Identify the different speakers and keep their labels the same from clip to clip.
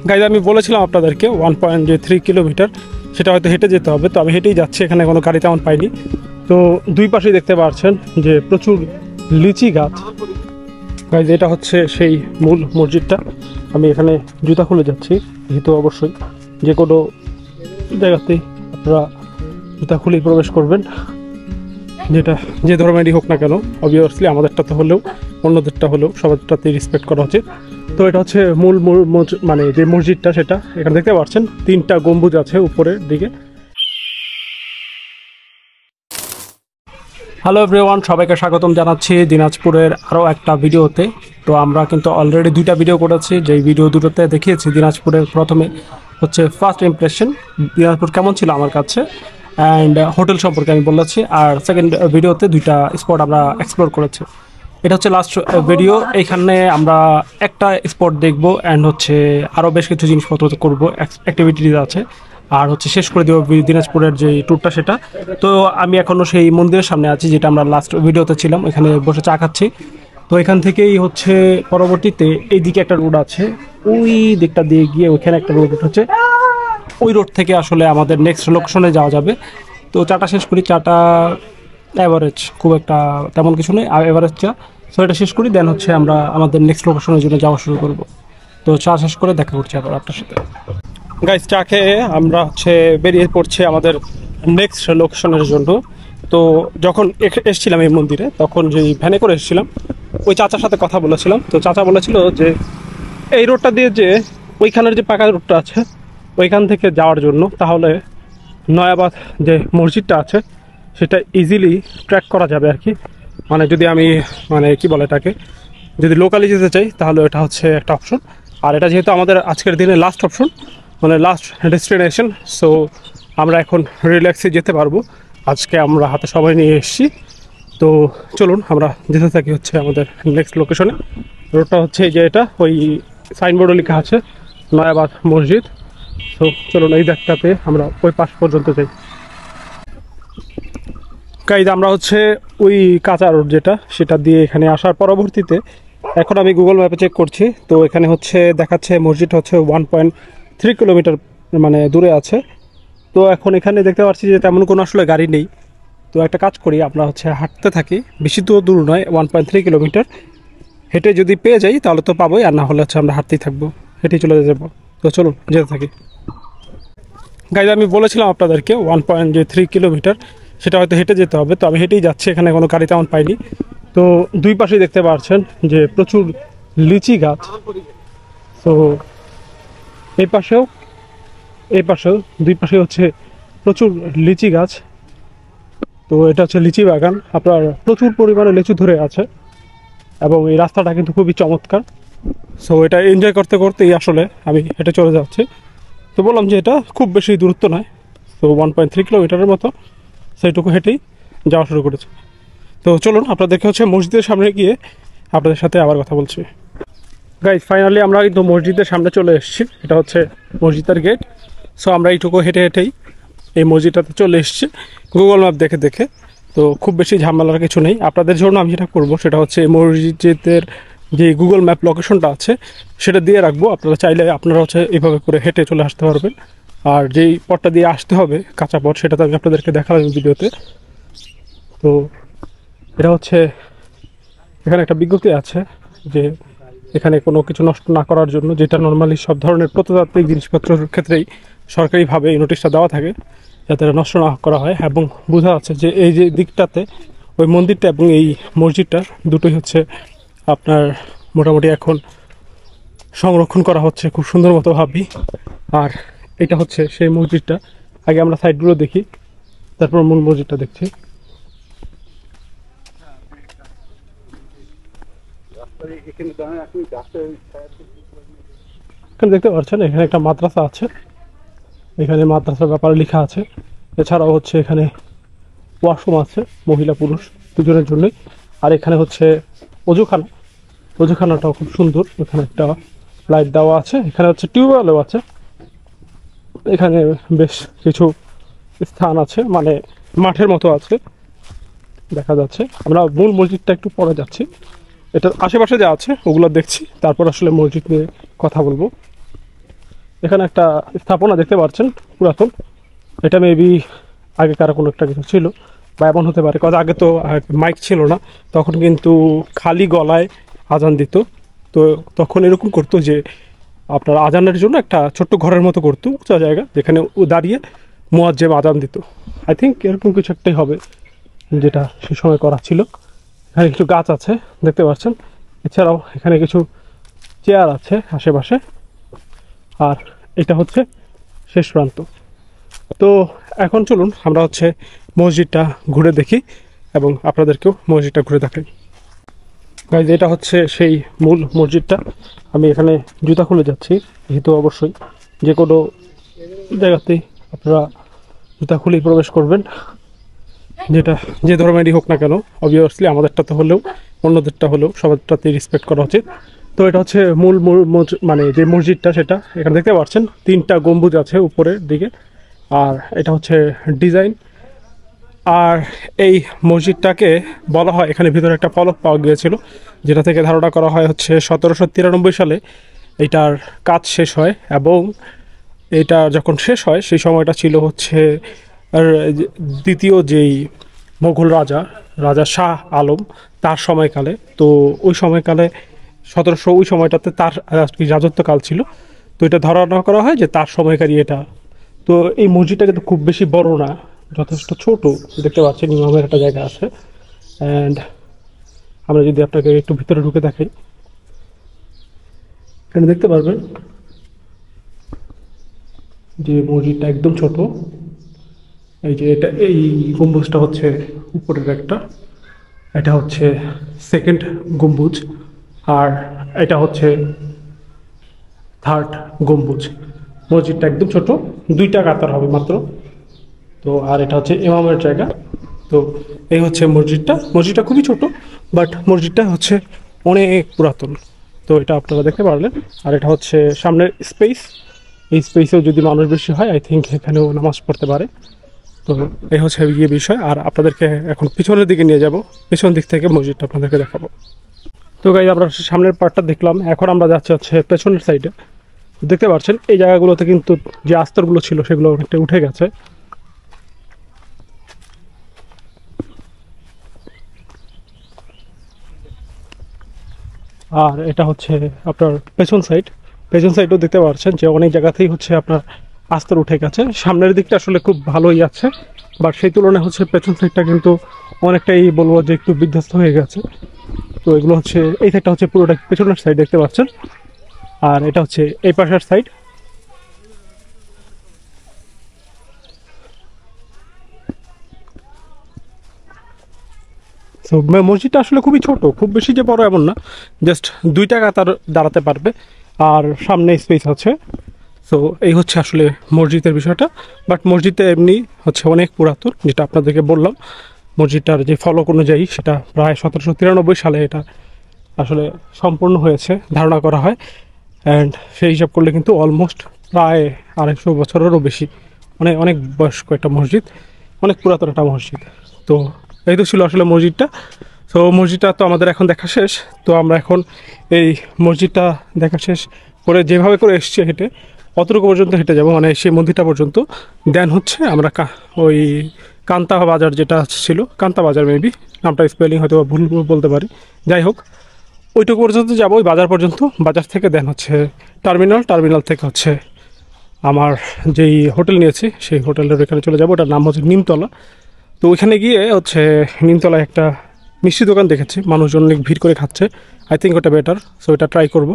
Speaker 1: Guys আমি বলেছিলাম আপনাদেরকে 1.3 কিলোমিটার, সেটা হয়তো হেঁটে যেতে হবে। তো আমি হেঁটেই যাচ্ছি, এখানে কোনো গাড়ি তেমন পাইনি। তো দুই পাশেই দেখতে পাচ্ছেন যে প্রচুর লিচি গাছ। গাইজ এটা হচ্ছে সেই মূল মসজিদটা। আমি এখানে জুতা খুলে যাচ্ছি, যেহেতু অবশ্যই যে কোনো জায়গাতেই আপনারা জুতা খুলেই প্রবেশ করবেন, যেটা যে ধর্মেরই হোক না কেন। অবভিয়াসলি আমাদেরটা তো হলেও অন্যদেরটা হলেও সবারটাতেই রেসপেক্ট করা উচিত। তো এটা হচ্ছে মূল মানে যে মসজিদটা, সেটা এখানে দেখতে পাচ্ছেন 3টা গম্বুজ আছে উপরের দিকে। হ্যালো এভরিওয়ান, সবাইকে স্বাগতম জানাচ্ছি দিনাজপুরের আরও একটা ভিডিওতে। তো আমরা কিন্তু অলরেডি 2টা ভিডিও করেছি, যেই ভিডিও দুটোতে দেখিয়েছি দিনাজপুরের প্রথমে হচ্ছে ফার্স্ট ইমপ্রেশন দিনাজপুর কেমন ছিল আমার কাছে, অ্যান্ড হোটেল সম্পর্কে আমি বলেছি। আর সেকেন্ড ভিডিওতে 2টা স্পট আমরা এক্সপ্লোর করেছি। এটা হচ্ছে লাস্ট ভিডিও। এইখানে আমরা একটা স্পট দেখবো অ্যান্ড হচ্ছে আরও বেশ কিছু জিনিসপত্র করবো, অ্যাক্টিভিটিস আছে। আর হচ্ছে শেষ করে দেবো দিনাজপুরের যে ট্যুরটা সেটা। তো আমি এখনও সেই মন্দিরের সামনে আছি, যেটা আমরা লাস্ট ভিডিওতে ছিলাম। এখানে বসে চা খাচ্ছি। তো এখান থেকেই হচ্ছে পরবর্তীতে এইদিকে একটা রোড আছে, ওই দিকটা দিয়ে গিয়ে ওইখানে একটা রোড হচ্ছে, ওই রোড থেকে আসলে আমাদের নেক্সট লোকেশনে যাওয়া যাবে। তো চাটা শেষ করি। চাটা অ্যাভারেজ, খুব একটা তেমন কিছু নেই, অ্যাভারেজ চা। সো এটা শেষ করি, দেন হচ্ছে আমরা আমাদের নেক্সট লোকেশনের জন্য যাওয়া শুরু করব। তো চা শেষ করে দেখা করছি আবার আপনার সাথে। গাইস চা খেয়ে আমরা হচ্ছে বেরিয়ে পড়ছি আমাদের নেক্সট লোকেশনের জন্য। তো যখন এসেছিলাম এই মন্দিরে, তখন যেই ভ্যানে করে এসেছিলাম, ওই চাচার সাথে কথা বলেছিলাম। তো চাচা বলেছিল যে এই রোডটা দিয়ে যে ওইখানের যে পাকা রোডটা আছে, ওইখান থেকে যাওয়ার জন্য তাহলে নয়াবাদ যে মসজিদটা আছে সেটা ইজিলি ট্র্যাক করা যাবে আর কি। মানে যদি আমি মানে কি বলে এটাকে, যদি লোকালি যেতে চাই তাহলে এটা হচ্ছে একটা অপশন। আর এটা যেহেতু আমাদের আজকের দিনে লাস্ট অপশন, মানে লাস্ট ডেস্টিনেশন, সো আমরা এখন রিল্যাক্সে যেতে পারবো। আজকে আমরা হাতে সবাই নিয়ে এসেছি। তো চলুন আমরা যেতে থাকি হচ্ছে আমাদের নেক্সট লোকেশনে। রোডটা হচ্ছে যে এটা, ওই সাইনবোর্ডে লেখা আছে নয়াবাদ মসজিদ। তো চলুন এই দেখটাতে আমরা ওই পাশ পর্যন্ত যাই। গাইজ আমরা হচ্ছে ওই কাঁচা রোড যেটা, সেটা দিয়ে এখানে আসার পরবর্তীতে এখন আমি গুগল ম্যাপে চেক করছি। তো এখানে হচ্ছে দেখাচ্ছে মসজিদটা হচ্ছে 1.3 কিলোমিটার মানে দূরে আছে। তো এখন এখানে দেখতে পাচ্ছি যে তেমন কোনো আসলে গাড়ি নেই। তো একটা কাজ করি, আমরা হচ্ছে হাঁটতে থাকি, বেশি তো দূর নয়, 1.3 কিলোমিটার। হেঁটে যদি পেয়ে যাই তাহলে তো পাবোই, আর না হলে হচ্ছে আমরা হাঁটতেই থাকবো, হেঁটেই চলে যাবো। তো চলুন যেতে থাকি। গাইজ আমি বলেছিলাম আপনাদেরকে 1.3 কিলোমিটার, সেটা হয়তো হেঁটে যেতে হবে। তো আমি হেঁটেই যাচ্ছি, এখানে কোনো গাড়ি তেমন পাইনি। তো দুই পাশেই দেখতে পাচ্ছেন যে প্রচুর লিচি গাছ। তো এই পাশেও দুই পাশে হচ্ছে প্রচুর লিচি গাছ। তো এটা হচ্ছে লিচি বাগান, আপনার প্রচুর পরিমাণে লিচু ধরে আছে এবং এই রাস্তাটা কিন্তু খুবই চমৎকার। সো এটা এনজয় করতে করতেই আসলে আমি হেঁটে চলে যাচ্ছি। তো বললাম যে এটা খুব বেশি দূরত্ব নয়, তো 1.3 কিলোমিটারের মতো, সেইটুকু হেঁটেই যাওয়া শুরু করেছে। তো চলুন আপনাদেরকে হচ্ছে মসজিদের সামনে গিয়ে আপনাদের সাথে আবার কথা বলছি। গাইজ ফাইনালি আমরা কিন্তু মসজিদের সামনে চলে এসেছি। এটা হচ্ছে মসজিদের গেট। সো আমরা এইটুকু হেঁটে হেঁটেই এই মসজিদটাতে চলে এসেছি গুগল ম্যাপ দেখে দেখে। তো খুব বেশি ঝামেলার কিছু নেই। আপনাদের জন্য আমি যেটা করবো সেটা হচ্ছে এই মসজিদের যে গুগল ম্যাপ লোকেশনটা আছে সেটা দিয়ে রাখবো। আপনারা চাইলে আপনারা হচ্ছে এইভাবে করে হেঁটে চলে আসতে পারবেন। আর যেই পথটা দিয়ে আসতে হবে কাঁচা পথ, সেটা তো আমি আপনাদেরকে দেখালাম ভিডিওতে। তো এটা হচ্ছে এখানে একটা বিজ্ঞপ্তি আছে যে এখানে কোনো কিছু নষ্ট না করার জন্য, যেটা নর্মালি সব ধরনের প্রত্নতাত্ত্বিক জিনিসপত্রের ক্ষেত্রেই সরকারিভাবে এই নোটিশটা দেওয়া থাকে, যাতে নষ্ট না করা হয়। এবং বোঝা যাচ্ছে যে এই যে দিকটাতে ওই মন্দিরটা এবং এই মসজিদটা দুটোই হচ্ছে আপনার মোটামুটি এখন সংরক্ষণ করা হচ্ছে খুব সুন্দর মতো ভাবি। আর এটা হচ্ছে সেই মসজিদটা। আগে আমরা সাইডগুলো দেখি, তারপর মূল মসজিদটা দেখছি। এখানে দেখতে পাচ্ছেন এখানে একটা মাদ্রাসা আছে, এখানে মাদ্রাসার ব্যাপারে লেখা আছে। এছাড়াও হচ্ছে এখানে ওয়াশরুম আছে মহিলা পুরুষ দুজনের জন্যই। আর এখানে হচ্ছে অজুখানাটাও খুব সুন্দর, এখানে একটা লাইট দেওয়া আছে। এখানে হচ্ছে টিউবওয়েলও আছে। এখানে বেশ কিছু স্থান আছে, মানে মাঠের মতো আছে দেখা যাচ্ছে। আমরা মূল মসজিদটা একটু পরে যাচ্ছি, এটার আশেপাশে যা আছে ওগুলো দেখছি, তারপর আসলে মসজিদ নিয়ে কথা বলবো। এখানে একটা স্থাপনা দেখতে পাচ্ছেন পুরাতন, এটা মেবি আগেকার কোনো একটা কিছু ছিল বা এমন হতে পারে, কারণ আগে তো মাইক ছিল না, তখন কিন্তু খালি গলায় আজান দিত। তো তখন এরকম করতো যে আপনার আজানের জন্য একটা ছোট্ট ঘরের মতো করতো, উঁচা জায়গা, যেখানে ও দাঁড়িয়ে মুয়াজ্জেম আজান দিত। আই থিঙ্ক এরকম কিছু একটাই হবে যেটা সে সময় করা ছিল। এখানে কিছু গাছ আছে দেখতে পাচ্ছেন, এছাড়াও এখানে কিছু চেয়ার আছে আশেপাশে, আর এটা হচ্ছে শেষ প্রান্ত। তো এখন চলুন আমরা হচ্ছে মসজিদটা ঘুরে দেখি এবং আপনাদেরকেও মসজিদটা ঘুরে দেখাই। গাইজ, এটা হচ্ছে সেই মূল মসজিদটা। আমি এখানে জুতা খুলে যাচ্ছি, যেহেতু অবশ্যই যে কোনো জায়গাতেই আপনারা জুতা খুলেই প্রবেশ করবেন, যেটা যে ধর্মেরই হোক না কেন। অবভিয়াসলি আমাদেরটা তো হলেও অন্যদেরটা হলেও সবারটাতেই রেসপেক্ট করা উচিত। তো এটা হচ্ছে মূল মানে যে মসজিদটা, সেটা এখানে দেখতে পাচ্ছেন 3টা গম্বুজ আছে উপরের দিকে, আর এটা হচ্ছে ডিজাইন। আর এই মসজিদটাকে বলা হয়, এখানে ভিতরে একটা ফলক পাওয়া গিয়েছিল, যেটা থেকে ধারণা করা হয় হচ্ছে 1793 সালে এটার কাজ শেষ হয়। এবং এটা যখন শেষ হয় সেই সময়টা ছিল হচ্ছে দ্বিতীয় যেই মোগল রাজা শাহ আলম, তার সময়কালে। তো ওই সময়কালে 1700 ওই সময়টাতে তার রাজত্বকাল ছিল। তো এটা ধারণা করা হয় যে তার সময়কারই এটা। তো এই মসজিদটা কিন্তু খুব বেশি বড় না, যথেষ্ট ছোট। দেখতে পাচ্ছেন ইমামের একটা জায়গা আছে। অ্যান্ড আমরা যদি আপনাকে একটু ভিতরে ঢুকে দেখাই, এখানে দেখতে পারবেন যে মসজিদটা একদম ছোট। এই যে এই গম্বুজটা হচ্ছে উপরের একটা, এটা হচ্ছে সেকেন্ড গম্বুজ, আর এটা হচ্ছে থার্ড গম্বুজ। মসজিদটা একদম ছোট, 2টা কাতার হবে মাত্র। তো আর এটা হচ্ছে ইমামের জায়গা। তো এই হচ্ছে মসজিদটা খুবই ছোট, বাট মসজিদটা হচ্ছে অনেক পুরাতন। তো এটা আপনারা দেখতে পারলেন। আর এটা হচ্ছে সামনের স্পেস, এই স্পেসেও যদি মানুষ বেশি হয় আই থিঙ্ক এখানেও নামাজ পড়তে পারে। তো এই হচ্ছে গিয়ে বিষয়। আর আপনাদেরকে এখন পিছনের দিকে নিয়ে যাব, পিছন দিক থেকে মসজিদটা আপনাদেরকে দেখাবো। তো গাইজ, আমরা সামনের পার্টটা দেখলাম, এখন আমরা যাচ্ছি হচ্ছে পেছনের সাইডে। দেখতে পাচ্ছেন এই জায়গাগুলোতে কিন্তু যে আস্তরগুলো ছিল সেগুলো অনেকটা উঠে গেছে। আর এটা হচ্ছে আপনার পেছন সাইডও দেখতে পাচ্ছেন যে অনেক জায়গাতেই হচ্ছে আপনার আস্তর উঠে গেছে। সামনের দিকটা আসলে খুব ভালোই আছে, বাট সেই তুলনায় হচ্ছে পেছন সাইডটা কিন্তু অনেকটাই বলবো যে একটু বিধ্বস্ত হয়ে গেছে। তো এগুলো হচ্ছে, এই সাইডটা হচ্ছে পুরোটা পেছনের সাইড দেখতে পাচ্ছেন, আর এটা হচ্ছে এই পাশের সাইড। তো মসজিদটা আসলে খুবই ছোট, খুব বেশি যে বড় এমন না, জাস্ট 2টা কাতার দাঁড়াতে পারবে, আর সামনে স্পেস আছে। তো এই হচ্ছে আসলে মসজিদের বিষয়টা। বাট মসজিদটা এমনি হচ্ছে অনেক পুরাতন, যেটা আপনাদেরকে বললাম। মসজিদটার যে ফলক অনুযায়ী সেটা প্রায় 1793 সালে এটা আসলে সম্পূর্ণ হয়েছে ধারণা করা হয়। অ্যান্ড সেই হিসাব করলে কিন্তু অলমোস্ট প্রায় 250 বছরেরও বেশি, মানে অনেক বয়স্ক একটা মসজিদ, অনেক পুরাতন একটা মসজিদ। তো এই তো ছিল আসলে মসজিদটা। তো মসজিদটা তো আমাদের এখন দেখা শেষ। তো আমরা এখন এই মসজিদটা দেখা শেষ করে যেভাবে করে এসছি হেঁটে, অতটুকু পর্যন্ত হেঁটে যাব, মানে সেই মন্দিরটা পর্যন্ত। দেন হচ্ছে আমরা ওই কান্তা বাজার যেটা ছিল, কান্তা বাজার মেবি নামটা স্পেলিং হয়তো ভুল বলতে পারি, যাই হোক ওইটুকু পর্যন্ত যাবো, ওই বাজার পর্যন্ত। বাজার থেকে দেন হচ্ছে টার্মিনাল থেকে হচ্ছে আমার যেই হোটেল নিয়েছি সেই হোটেলের ওইখানে চলে যাবো। ওটার নাম হচ্ছে নিমতলা। তো ওইখানে গিয়ে হচ্ছে নিমতলায় একটা মিষ্টি দোকান দেখেছি, মানুষজন অনেক ভিড় করে খাচ্ছে, আই থিঙ্ক ওটা বেটার, সো এটা ট্রাই করব।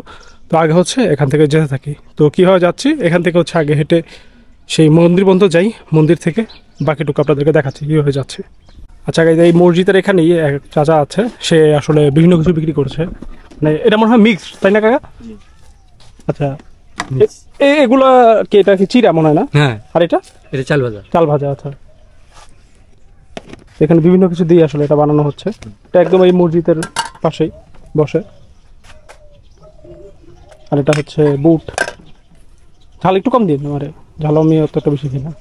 Speaker 1: তো আগে হচ্ছে এখান থেকে যেতে থাকি। তো কীভাবে যাচ্ছি, এখান থেকে হচ্ছে আগে হেঁটে সেই মন্দির পর্যন্ত যাই, মন্দির থেকে বাকিটুকু আপনাদেরকে দেখাচ্ছি কীভাবে যাচ্ছে। আচ্ছা গাইজ, এই মসজিদের এখানেই এক চাচা আছে, সে আসলে বিভিন্ন কিছু বিক্রি করছে, মানে এটা মনে হয় মিক্সড, তাই না কাকা? আচ্ছা, এগুলা কি, এটা কি চিরা মনে হয় না?
Speaker 2: হ্যাঁ,
Speaker 1: আর এটা চাল ভাজা। আচ্ছা, এখানে বিভিন্ন কিছু দিয়ে আসলে এটা বানানো হচ্ছে। এটা একদম এই মসজিদের পাশেই বসে। আর এটা হচ্ছে বুট, ঝাল একটু কম দিন, আমারে ঝাল আমি অতটা বেশি দিই না।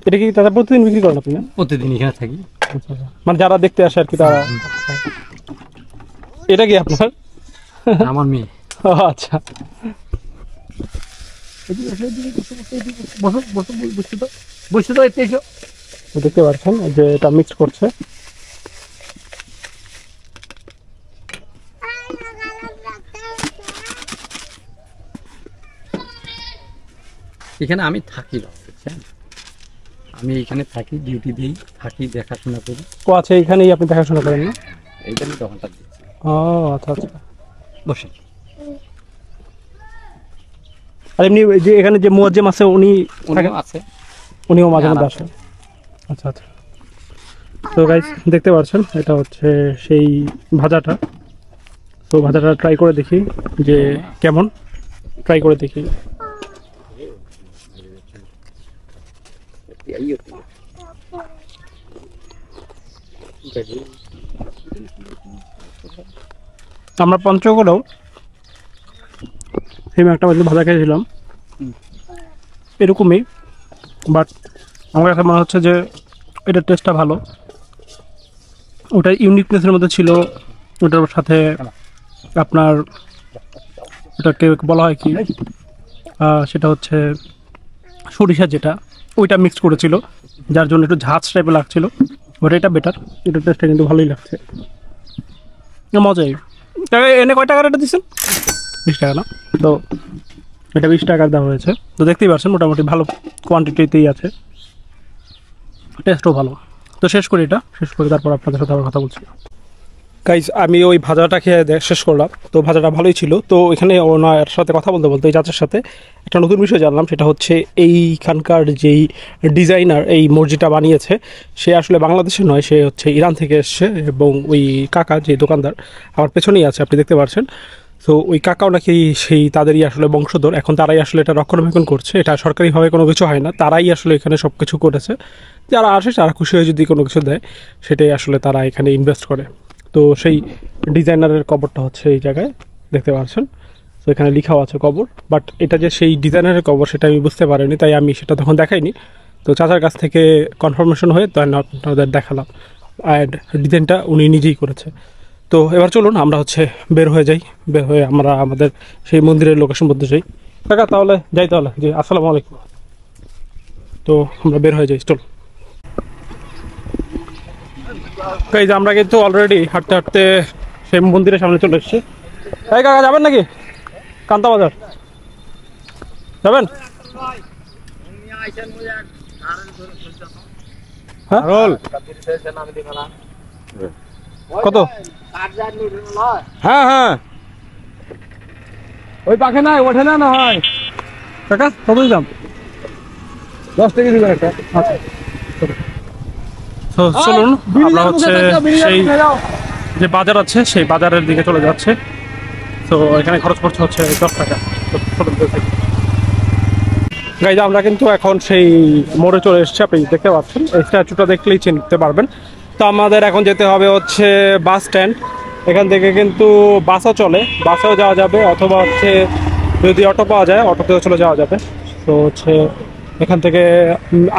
Speaker 1: এটা কি তারা প্রতিদিন বিক্রি করেন আপনি? না,
Speaker 2: প্রতিদিন এখানে থাকি।
Speaker 1: আচ্ছা, মানে যারা দেখতে আসে আর কি তারা। এটা কি আপনার?
Speaker 2: আমার মেয়ে।
Speaker 1: ও আচ্ছা, দেখতে পাচ্ছেন যে এটা মিক্স করছে।
Speaker 2: এখানে আমি থাকি, আমি এখানে থাকি, ডিউটি দিই, থাকি, দেখাশোনা করি।
Speaker 1: ও আচ্ছা, এইখানেই আপনি দেখাশোনা করেন না?
Speaker 2: এইখানে দোকানটা দিচ্ছি।
Speaker 1: ও আচ্ছা আচ্ছা,
Speaker 2: বসেন।
Speaker 1: আর এমনি যে এখানে যে মুয়াজ্জিম আছে উনি
Speaker 2: আছে,
Speaker 1: উনিও মাঝে মধ্যে আসেন? আচ্ছা আচ্ছা। তো গাইস দেখতে পাচ্ছেন এটা হচ্ছে সেই ভাজাটা। তো ভাজাটা ট্রাই করে দেখি যে কেমন, ট্রাই করে দেখি। আমরা পঞ্চগড়েও সেম একটা ভাজা খেয়েছিলাম এরকমই, বাট আমার কাছে মনে হচ্ছে যে এটার টেস্টটা ভালো। ওটা ইউনিকনেসের মধ্যে ছিল, ওটার সাথে আপনার ওটাকে বলা হয় কি, সেটা হচ্ছে সরিষা, যেটা ওইটা মিক্স করেছিল, যার জন্য একটু ঝাঁজ টাইপের লাগছিল। বাট এটা বেটার, এটার টেস্টটা কিন্তু ভালোই লাগছে, মজাই। এনে কয় টাকার এটা দিচ্ছেন? 20 টাকা না? তো এটা 20 টাকার দেওয়া হয়েছে। তো দেখতেই পাচ্ছেন মোটামুটি ভালো কোয়ান্টিটিতেই আছে, টেস্টও ভালো। তো শেষ করি, এটা শেষ করে তারপর আপনাদের সাথে আবার কথা বলছি। গাইজ আমি ওই ভাজাটা খেয়ে শেষ করলাম, তো ভাজাটা ভালোই ছিল। তো এখানে ওনার সাথে কথা বলতে বলতে এই চাচার সাথে একটা নতুন বিষয় জানলাম, সেটা হচ্ছে এইখানকার যেই ডিজাইনার এই মসজিদটা বানিয়েছে সে আসলে বাংলাদেশের নয়, সে হচ্ছে ইরান থেকে এসছে। এবং ওই কাকা যে দোকানদার আমার পেছনেই আছে, আপনি দেখতে পাচ্ছেন। তো ওই কাকাও নাকি সেই তাদেরই আসলে বংশধর, এখন তারাই আসলে এটা রক্ষণাবেক্ষণ করছে। এটা সরকারিভাবে কোনো কিছু হয় না, তারাই আসলে এখানে সব কিছু করেছে। যারা আসে তারা খুশি হয়ে যদি কোনো কিছু দেয় সেটাই আসলে তারা এখানে ইনভেস্ট করে। তো সেই ডিজাইনারের কবরটা হচ্ছে এই জায়গায় দেখতে পাচ্ছেন। তো এখানে লেখাও আছে কবর, বাট এটা যে সেই ডিজাইনারের কবর সেটা আমি বুঝতে পারিনি, তাই আমি সেটা তখন দেখাইনি। তো চাচার কাছ থেকে কনফার্মেশন হয়ে তাই আপনাদের দেখালাম, অ্যাড ডিজাইনটা উনি নিজেই করেছে। তো এবার চলুন আমরা হচ্ছে বের হয়ে যাই, বের হয়ে আমরা আমাদের সেই মন্দিরের লোকেশন বলতে চাই। কাকা তাহলে যাই, তাহলে জি আসসালামু আলাইকুম। তো আমরা বের হয়ে যাই, চল। এই যে আমরা কিন্তু অলরেডি হাঁটতে হাঁটতে সেই মন্দিরের সামনে চলে এসেছি। এই কাকা যাবেন নাকি কান্তা বাজার? যাবেন? হ্যাঁ কত? হ্যাঁ হ্যাঁ ওই পাখে নাই, ওঠে না, না হয় কাকা কতই দাম? 10 টাকা দিবেন একটা। আচ্ছা তো চলুন আমরা হচ্ছে সেই যে বাজার আছে সেই বাজারের দিকে চলে যাচ্ছে। তো এখানে খরচ পড়ছে হচ্ছে 10 টাকা। গাইজ আমরা কিন্তু এখন সেই মোড়ে চলে এসেছি, আপনি দেখতে পাচ্ছেন, এই স্ট্যাচুটা দেখলেই চিনতে পারবেন। তো আমাদের এখন যেতে হবে হচ্ছে বাস স্ট্যান্ড। এখান থেকে কিন্তু বাসও চলে, বাসেও যাওয়া যাবে, অথবা হচ্ছে যদি অটো পাওয়া যায় অটোতেও চলে যাওয়া যাবে। তো হচ্ছে এখান থেকে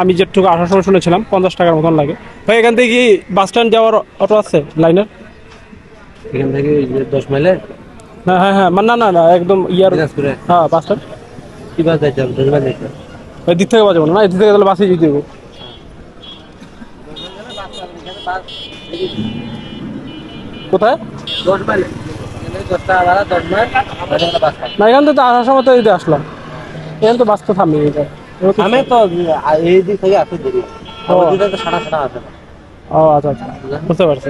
Speaker 1: আমি যেটুকু আসার সময় শুনেছিলাম 50 টাকার মতন লাগে। ভাই এখান থেকে কি বাস স্ট্যান্ড যাওয়ার অটো আছে লাইনের?
Speaker 2: এখান থেকে 10 মাইলের?
Speaker 1: হ্যাঁ হ্যাঁ হ্যাঁ, না না না একদম ইয়ার, হ্যাঁ বাস স্ট্যান্ড।
Speaker 2: কি বাস যাইতে হবে? 10 মাইল যাইতে হবে।
Speaker 1: ওই দিক থেকে বাজাবো না, এদিক থেকে তাহলে বাসে যেতে দেবো। কোথায়?
Speaker 2: 10 মাইল, 10 টাকা ভাড়া, 10 মাইল বাস।
Speaker 1: না এখান থেকে তো আসার সময় তো এদিকে আসলাম, এখানে তো বাস তো থামি।
Speaker 2: আমি তো এই দিক থেকে আসতে দেরি, সাড়া আসে না।
Speaker 1: ও আচ্ছা আচ্ছা, বুঝতে পারছি।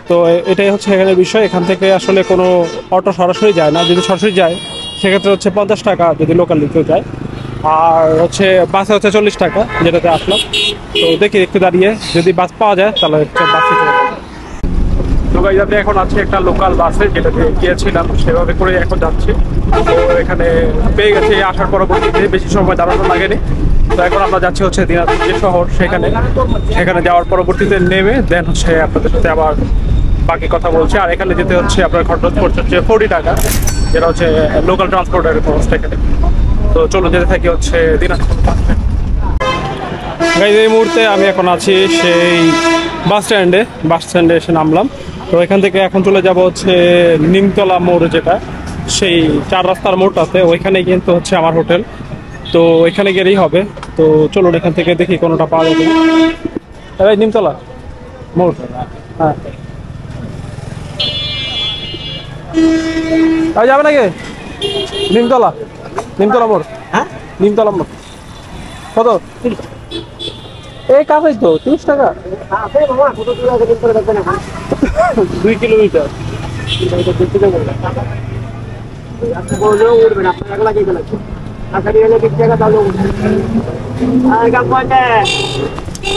Speaker 1: তো এটাই হচ্ছে এখানে বিষয়, এখান থেকে আসলে কোনো অটো সরাসরি যায় না, যদি সরাসরি যায় সেক্ষেত্রে হচ্ছে 50 টাকা যদি লোকাল দিকেও যায়, আর হচ্ছে বাসে হচ্ছে 40 টাকা, যেটাতে আসলাম। তো দেখি একটু দাঁড়িয়ে যদি বাস পাওয়া যায় তাহলে হচ্ছে বাসে চলে যাবে। তো যাতে এখন আছে একটা লোকাল বাসে, যেটাতে গিয়েছিলাম সেভাবে করে এখন যাচ্ছি। তো এখানে পেয়ে গেছে, আসার পরবর্তীতে বেশি সময় দাঁড়ানো লাগেনি। তো এখন আমরা যাচ্ছি হচ্ছে দিনাজপুর যে শহর, সেখানে যাওয়ার পরবর্তীতে নেমে দেন হচ্ছে আপনাদের সাথে আবার বাকি কথা বলছি। আর এখানে যেতে হচ্ছে আপনার খরচ পড়ছে হচ্ছে 40 টাকা, যেটা হচ্ছে লোকাল ট্রান্সপোর্টের খরচটা এখানে। তো চলো যেতে থাকি হচ্ছে দিনাজপুর। এই মুহূর্তে আমি এখন আছি সেই বাস স্ট্যান্ডে এসে নামলাম। তো এখান থেকে এখন চলে যাব হচ্ছে নিমতলা মোড়, যেটা সেই 4 রাস্তার মোড়টাতে, ওইখানে কিন্তু হচ্ছে আমার হোটেল। তো ওইখানে গেলেই হবে। তো চলুন এখান থেকে দেখি কোনোটা পাওয়া যাবে। এই নিমতলা মোড়, হ্যাঁ যাবে নাকি? নিমতলা, নিমতলা মোড়, হ্যাঁ নিমতলা মোড়। কত? এই কাছেই তো, 30 টাকা। 2 কিলোমিটার।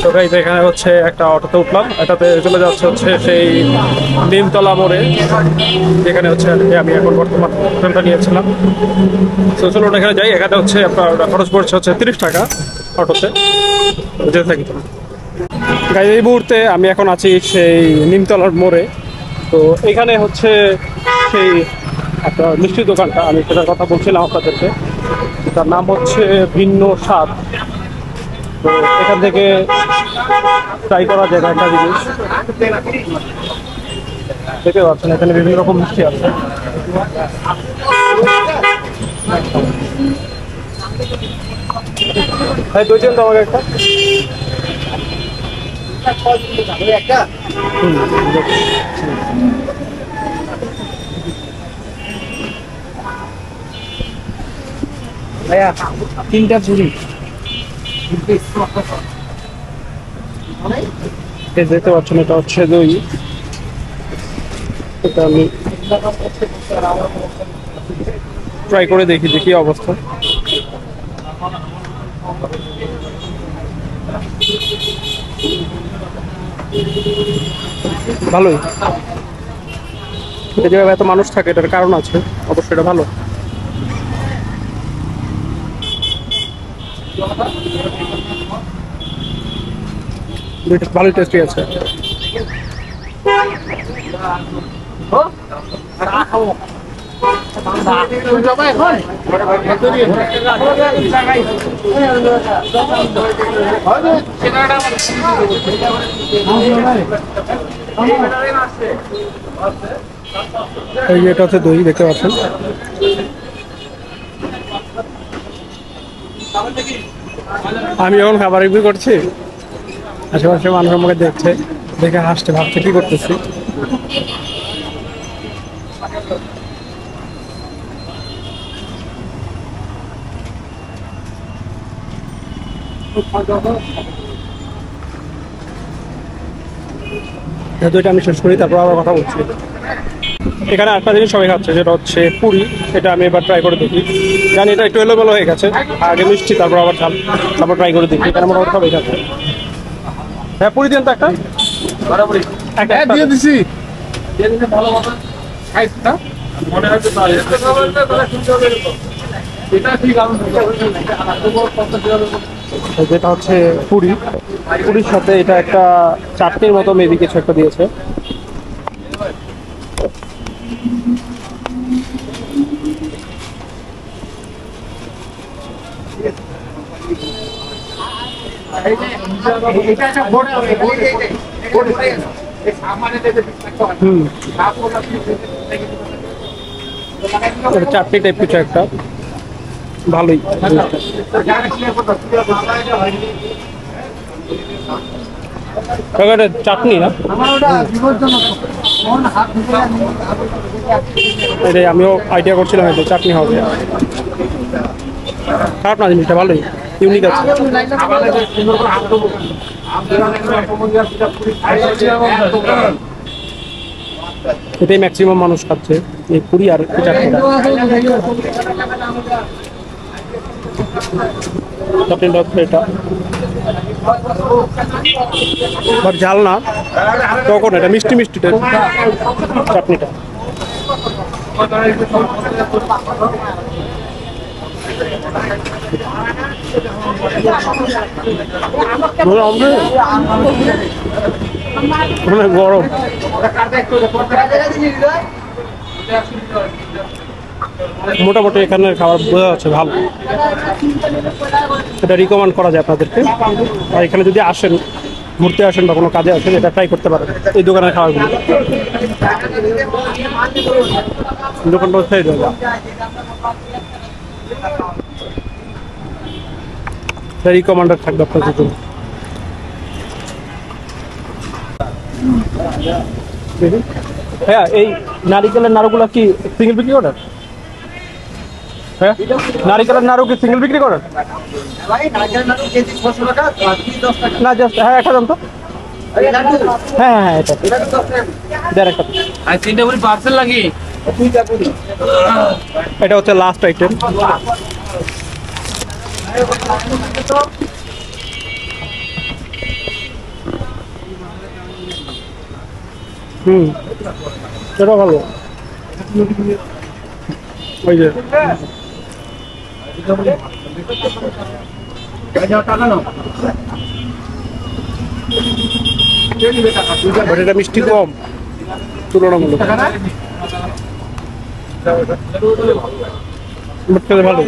Speaker 1: তো গাইস এখানে হচ্ছে একটা অটোতে উঠলাম, এটাতে চলে যাচ্ছে হচ্ছে সেই নিমতলা মোড়ে, যেখানে হচ্ছে আমি এখন বর্তমান হোটেলটা নিয়েছিলাম। তো চলুন এখানে যাই। এখানে হচ্ছে আপনার খরচ পড়ছে হচ্ছে 30 টাকা অটোতে, যেতে থাকি। গাইস এই মুহূর্তে আমি এখন আছি সেই নিমতলার মোড়ে। তো এখানে হচ্ছে সেই একটা মিষ্টির দোকানটা, আমি সেটার কথা বলছিলাম আপনাদেরকে। তার নাম হচ্ছে ভিন্ন স্বাদ। তো এখান থেকে ট্রাই করা যায় একটা জিনিস। দেখতে পাচ্ছেন এখানে বিভিন্ন রকম মিষ্টি আছে। ভাই দই দেন তো আমাকে একটা।
Speaker 2: ভাইয়া 3টা ঝুড়ি।
Speaker 1: দেখতে পাচ্ছেন এটা হচ্ছে দই। এটা আমি ট্রাই করে দেখি দেখি অবস্থা। ভালোই। এটা যেভাবে এত মানুষ থাকে এটার কারণ আছে, অবশ্যই এটা ভালো। ভালোই টেস্টি আছে। এই যে এটা হচ্ছে দই, দেখতে পাচ্ছেন। আমি এখন খাবার রিভিউ করছি, আশেপাশে মানুষ আমাকে দেখছে, দেখে হাসছে, ভাবছে কি করতেছি। দইটা আমি শেষ করি, তারপর আবার কথা বলছি। এখানে একটা জিনিস সবাই খাচ্ছে, যেটা হচ্ছে পুরি। এটা আমি এবার ট্রাই করে দেখি। জানি এটা একটু এলোমেলো হয়ে গেছে, আগে মিষ্টি তারপর আবার ঝাল, তারপর ট্রাই করে দেখি। এখানে মোটামুটি সবাই খাচ্ছে। হ্যাঁ পুরি দেন তো একটা। দিয়ে দিছি। যেটা হচ্ছে পুরি, পুরির সাথে এটা একটা চাটনির মতো মেবি কিছু একটা দিয়েছে। চাটনি টাইপ কিছু একটা, ভালোই। চাটনি না, এটাই আমিও আইডিয়া করছিলাম এটা চাটনি হবে। খারাপ না জিনিসটা, ভালোই ইউনিক আছে। এটাই ম্যাক্সিমাম মানুষ খাচ্ছে, এই পুরি আর চাটনিটা। চাটনিটা হচ্ছে এটা, বাট ঝাল না, তখন এটা মিষ্টি মিষ্টি টাইপ চাটনিটা। গরম মোটামুটি এখানের খাবার বোঝা যাচ্ছে ভালো, এটা রিকমেন্ড করা যায় আপনাদেরকে। আর এখানে যদি আসেন ঘুরতে আসেন বা কোনো কাজে আসেন, এটা ট্রাই করতে পারেন এই দোকানের খাবারগুলো। দোকানটা হচ্ছে এই জায়গা। রিকমান্ডার থাকবে আপনাদের জন্য। হ্যাঁ, এই নারিকেলের নাড়ুগুলো কি সিঙ্গেল বিক্রি করেন? হ্যাঁ, নারিকেলের নাড়ু কি সিঙ্গেল বিক্রি করেন? না জাস্ট হ্যাঁ একটা দাম তো। হ্যাঁ হ্যাঁ এটা দেড় একটা।
Speaker 3: আর 3টা পুরি পার্সেল লাগি।
Speaker 1: এটা হচ্ছে লাস্ট আইটেম। এটা ভালো। ওই যে এটা মিষ্টি কম তুলনামূলক, ভালো।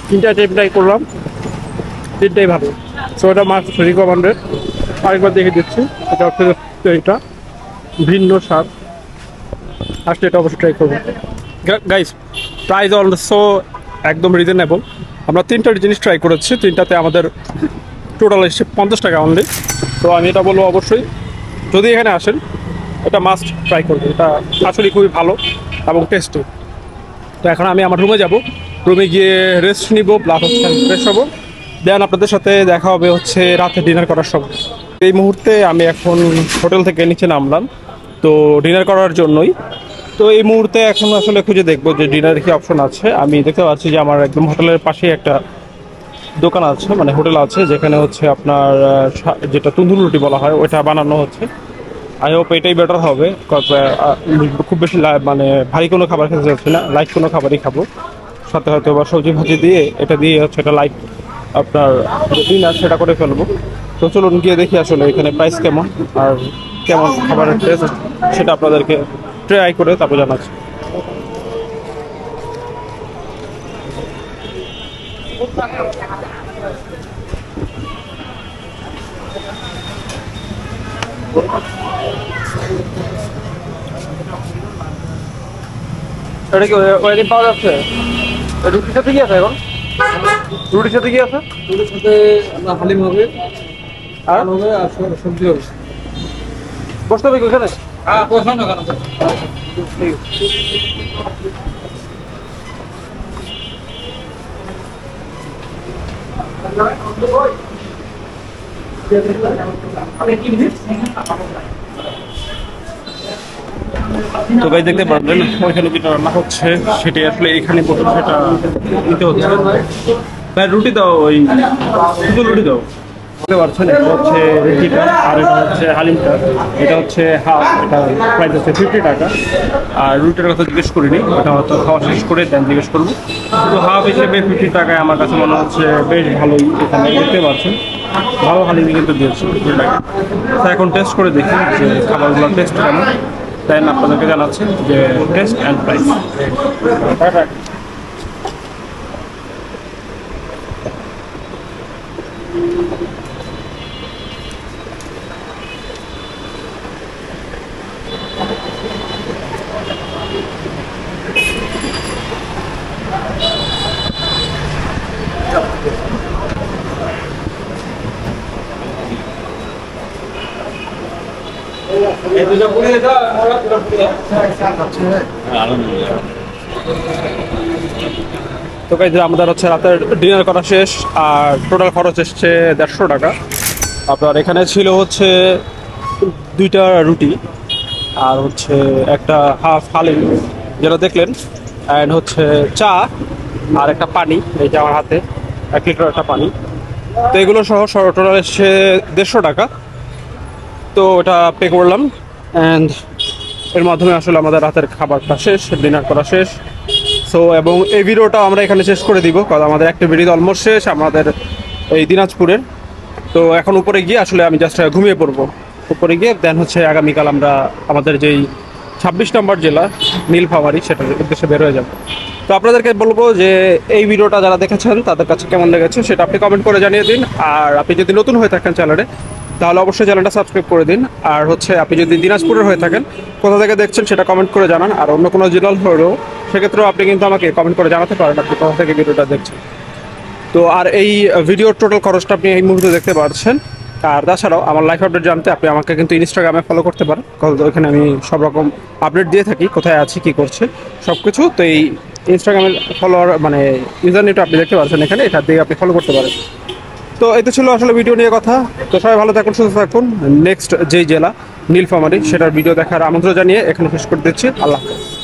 Speaker 1: তিনটা আইটেম ট্রাই করলাম, তিনটাই ভালো। সো এটা মাস্ট রিকমান্ডেড। আরেকবার দেখে দিচ্ছি, এটা হচ্ছে এটা ভিন্ন স্বাদ, আসলে এটা অবশ্যই ট্রাই করবো। গাইস, প্রাইস অলসো একদম রিজনেবল। আমরা তিনটা জিনিস ট্রাই করেছি, তিনটাতে আমাদের টোটাল এসছে 50 টাকা অনলি। তো আমি এটা বলবো অবশ্যই যদি এখানে আসেন এটা মাস্ট ট্রাই করবেন, এটা আসলে খুবই ভালো এবং টেস্টি। তো এখন আমি আমার রুমে যাব, রুমে গিয়ে রেস্ট নিব, প্লাস হচ্ছে ফ্রেশ হবো, দেন আপনাদের সাথে দেখা হবে হচ্ছে রাতে ডিনার করার সময়। এই মুহূর্তে আমি এখন হোটেল থেকে নিচে নামলাম তো ডিনার করার জন্যই। তো এই মুহূর্তে এখন আসলে খুঁজে দেখবো যে ডিনারের কি অপশন আছে। আমি দেখতে পাচ্ছি যে আমার একদম হোটেলের পাশেই একটা দোকান আছে, মানে হোটেল আছে, যেখানে হচ্ছে আপনার যেটা তন্দুর রুটি বলা হয় ওইটা বানানো হচ্ছে। আই হোপ এটাই বেটার হবে, খুব বেশি মানে ভারী কোনো খাবার খেতে চাচ্ছি না, লাইট কোনো খাবারই খাবো, সাথে হয়তো বা সবজি ভাজি দিয়ে এটা দিয়ে হচ্ছে এটা লাইট আপনার ডিনার সেটা করে ফেলবো। তো চলুন গিয়ে দেখি আসলে এখানে প্রাইস কেমন আর কেমন খাবারের টেস্ট সেটা আপনাদেরকে ট্রাই করে তারপর জানাচ্ছি। এটা কি ওইদিন পাওয়া যাচ্ছে? রুটির সাথে কি আছে এখন? রুটির সাথে কি আছে?
Speaker 3: রুটির সাথে আমরা হালিম হবে আর হবে আর সবজি হবে।
Speaker 1: বসতে হবে কি ওখানে?
Speaker 3: হ্যাঁ, বসান না কেন?
Speaker 1: তো গাইস দেখতে পারবেন ওইখানে যেটা রান্না হচ্ছে সেটা আসলে এখানে বসে সেটা নিতে হচ্ছে। ভাই রুটি দাও, ওই শুধু রুটি দাও। বুঝতে পারছেন, এটা হচ্ছে রুটিটা আর এটা হচ্ছে হালিমটা। এটা হচ্ছে হাফ, এটা প্রাইস হচ্ছে 50 টাকা। আর রুটির কথা জিজ্ঞেস করিনি, ওটা হয়তো খাওয়া শেষ করে দেন জিজ্ঞেস করবো। তো হাফ হিসেবে 50 টাকায় আমার কাছে মনে হচ্ছে বেশ ভালোই। এখানে দেখতে পাচ্ছেন ভালো হালিমই কিন্তু দিয়েছে 50 টাকা। তো এখন টেস্ট করে দেখি যে খাবারগুলোর টেস্ট কেমন, দেন আপনাদেরকে জানাচ্ছি যে টেস্ট অ্যান্ড প্রাইস। তো গাইস আমাদের হচ্ছে রাতের ডিনার করা শেষ আর টোটাল খরচ এসছে 150 টাকা। আপনার এখানে ছিল হচ্ছে 2টা রুটি আর হচ্ছে একটা হাফ হালিম যেটা দেখলেন, অ্যান্ড হচ্ছে চা আর একটা পানি, এই যে আমার হাতে 1 লিটার একটা পানি। তো এগুলো সহ টোটাল এসছে 150 টাকা। তো ওটা পে করলাম অ্যান্ড এর মাধ্যমে আসলে আমাদের রাতের খাবারটা শেষ, ডিনার করা শেষ। সো এবং এই ভিডিওটা আমরা এখানে শেষ করে দিব, কারণ আমাদের অ্যাক্টিভিটি অলমোস্ট শেষ আমাদের এই দিনাজপুরের। তো এখন উপরে গিয়ে আসলে আমি জাস্ট ঘুমিয়ে পড়বো। উপরে গিয়ে দেন হচ্ছে আগামীকাল আমরা আমাদের যেই 26 নম্বর জেলা নীলফামারী সেটার উদ্দেশ্যে বের হয়ে যাব। তো আপনাদেরকে বলবো যে এই ভিডিওটা যারা দেখেছেন তাদের কাছে কেমন লেগেছে সেটা আপনি কমেন্ট করে জানিয়ে দিন। আর আপনি যদি নতুন হয়ে থাকেন চ্যানেলে তাহলে অবশ্যই চ্যানেলটা সাবস্ক্রাইব করে দিন। আর হচ্ছে আপনি যদি দিনাজপুরের হয়ে থাকেন কোথা থেকে দেখছেন সেটা কমেন্ট করে জানান। আর অন্য কোনো জেলার হলেও সেক্ষেত্রেও আপনি কিন্তু আমাকে কমেন্ট করে জানাতে পারেন আপনি কোথা থেকে ভিডিওটা দেখছেন। তো আর এই ভিডিওর টোটাল খরচটা আপনি এই মুহূর্তে দেখতে পাচ্ছেন। আর তাছাড়াও আমার লাইফ আপডেট জানতে আপনি আমাকে কিন্তু ইনস্টাগ্রামে ফলো করতে পারেন, কারণ ওইখানে আমি সব রকম আপডেট দিয়ে থাকি, কোথায় আছি কী করছে সব কিছু। তো এই ইনস্টাগ্রামের ফলোয়ার মানে ইউজার নেমটা আপনি দেখতে পাচ্ছেন এখানে, এটা দিয়ে আপনি ফলো করতে পারেন। তো এতে ছিল আসলে ভিডিও নিয়ে কথা। তো সবাই ভালো থাকুন, সুস্থ থাকুন। নেক্সট যেই জেলা নীলফামারী সেটার ভিডিও দেখার আমন্ত্রণ জানিয়ে এখানে শেষ করে দিচ্ছি। আল্লাহ হাফেজ।